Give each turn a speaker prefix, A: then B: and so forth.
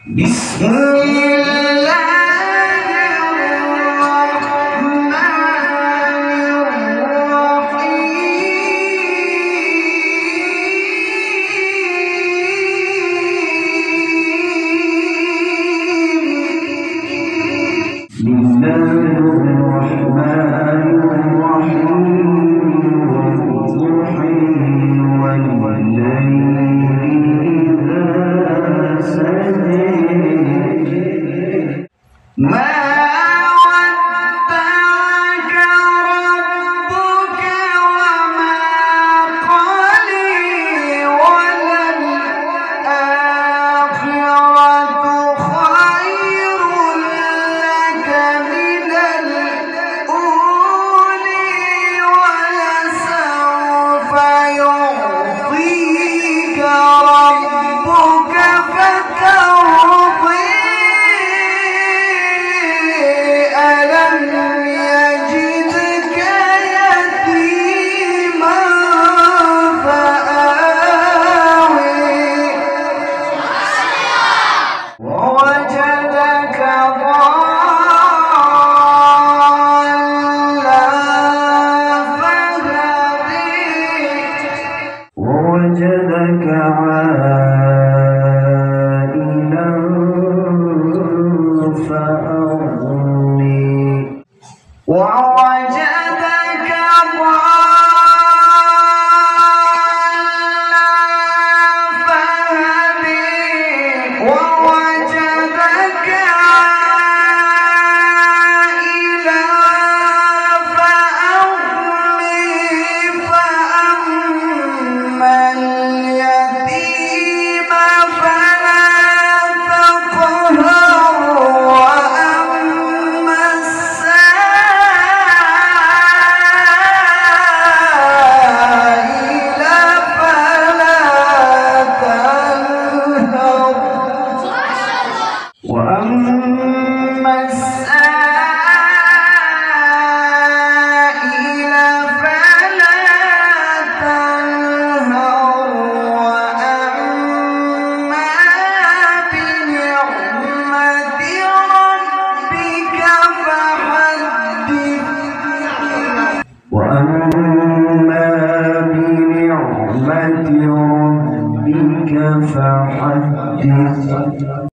A: بسم الله الرحمن الرحيم. بسم الله الرحمن الرحيم والضحى والليل إذا سجى ما ودعك ربك وما قلى وللآخرة خير لك من الأولى ولسوف يعطيك ربك فترضى ألم يجدك يتيما فآوى ووجدك ضالا فهدى ووجدك عائلا فأغنى ووجدك ضالا فهدى